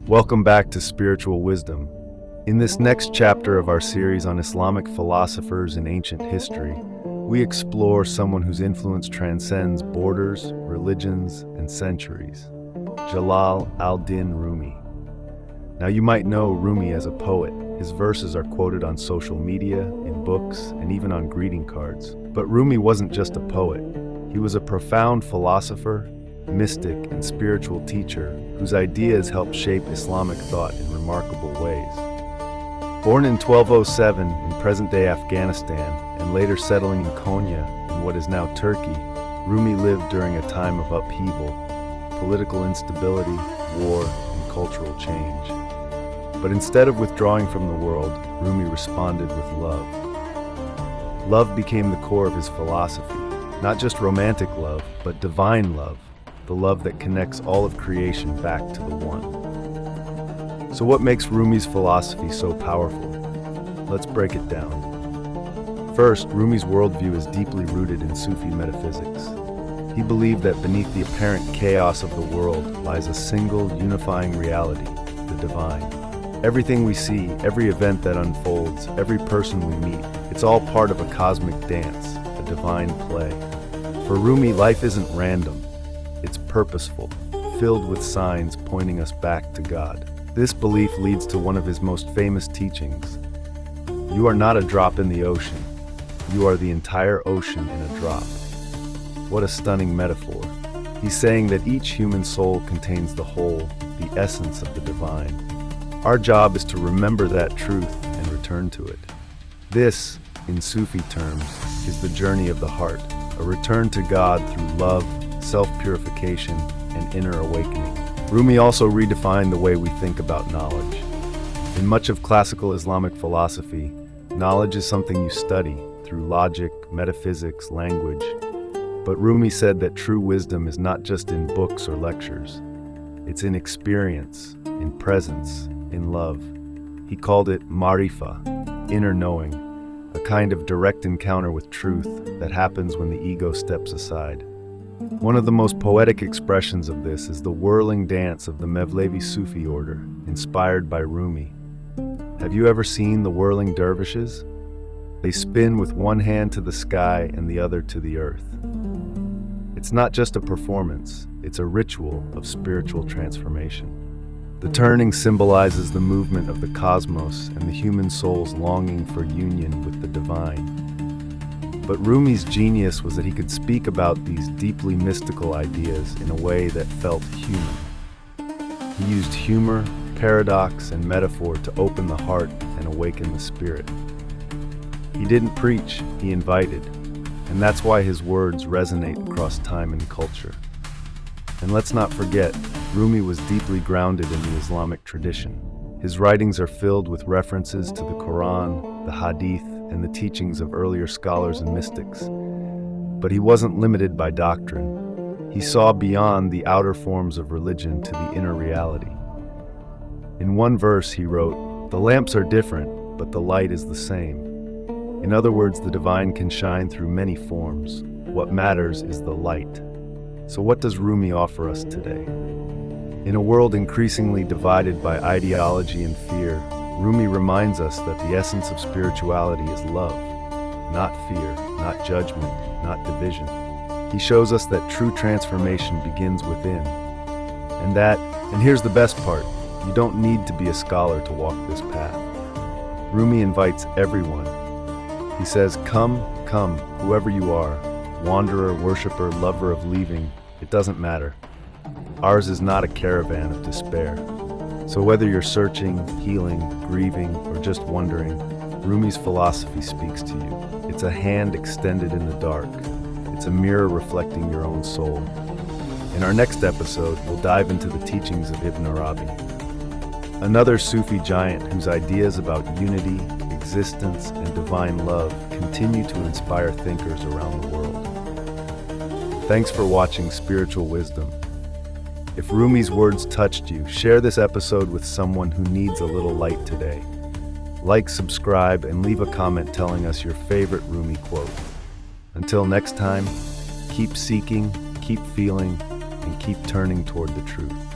Welcome back to Spiritual Wisdom. In this next chapter of our series on Islamic philosophers in ancient history, we explore someone whose influence transcends borders, religions, and centuries. Jalal al-Din Rumi. Now you might know Rumi as a poet. His verses are quoted on social media, in books, and even on greeting cards. But Rumi wasn't just a poet. He was a profound philosopher, mystic, and spiritual teacher whose ideas helped shape Islamic thought in remarkable ways. Born in 1207 in present-day Afghanistan and later settling in Konya in what is now Turkey, Rumi lived during a time of upheaval, political instability, war, and cultural change. But instead of withdrawing from the world, Rumi responded with love. Love became the core of his philosophy, not just romantic love, but divine love, the love that connects all of creation back to the One. So what makes Rumi's philosophy so powerful? Let's break it down. First, Rumi's worldview is deeply rooted in Sufi metaphysics. He believed that beneath the apparent chaos of the world lies a single unifying reality, the divine. Everything we see, every event that unfolds, every person we meet, it's all part of a cosmic dance, a divine play. For Rumi, life isn't random. It's purposeful, filled with signs pointing us back to God. This belief leads to one of his most famous teachings. You are not a drop in the ocean. You are the entire ocean in a drop. What a stunning metaphor. He's saying that each human soul contains the whole, the essence of the divine. Our job is to remember that truth and return to it. This, in Sufi terms, is the journey of the heart, a return to God through love, self-purification, and inner awakening. Rumi also redefined the way we think about knowledge. In much of classical Islamic philosophy, knowledge is something you study through logic, metaphysics, language. But Rumi said that true wisdom is not just in books or lectures. It's in experience, in presence, in love. He called it marifa, inner knowing, a kind of direct encounter with truth that happens when the ego steps aside. One of the most poetic expressions of this is the whirling dance of the Mevlevi Sufi order, inspired by Rumi. Have you ever seen the whirling dervishes? They spin with one hand to the sky and the other to the earth. It's not just a performance, it's a ritual of spiritual transformation. The turning symbolizes the movement of the cosmos and the human soul's longing for union with the divine. But Rumi's genius was that he could speak about these deeply mystical ideas in a way that felt human. He used humor, paradox, and metaphor to open the heart and awaken the spirit. He didn't preach, he invited, and that's why his words resonate across time and culture. And let's not forget, Rumi was deeply grounded in the Islamic tradition. His writings are filled with references to the Quran, the Hadith, and the teachings of earlier scholars and mystics. But he wasn't limited by doctrine. He saw beyond the outer forms of religion to the inner reality. In one verse he wrote, "The lamps are different, but the light is the same." In other words, the divine can shine through many forms. What matters is the light. So what does Rumi offer us today? In a world increasingly divided by ideology and fear, Rumi reminds us that the essence of spirituality is love, not fear, not judgment, not division. He shows us that true transformation begins within. And here's the best part, you don't need to be a scholar to walk this path. Rumi invites everyone. He says, come, whoever you are, wanderer, worshiper, lover of leaving, it doesn't matter. Ours is not a caravan of despair. So whether you're searching, healing, grieving, or just wondering, Rumi's philosophy speaks to you. It's a hand extended in the dark. It's a mirror reflecting your own soul. In our next episode, we'll dive into the teachings of Ibn Arabi, another Sufi giant whose ideas about unity, existence, and divine love continue to inspire thinkers around the world. Thanks for watching Spiritual Wisdom. If Rumi's words touched you, share this episode with someone who needs a little light today. Like, subscribe, and leave a comment telling us your favorite Rumi quote. Until next time, keep seeking, keep feeling, and keep turning toward the truth.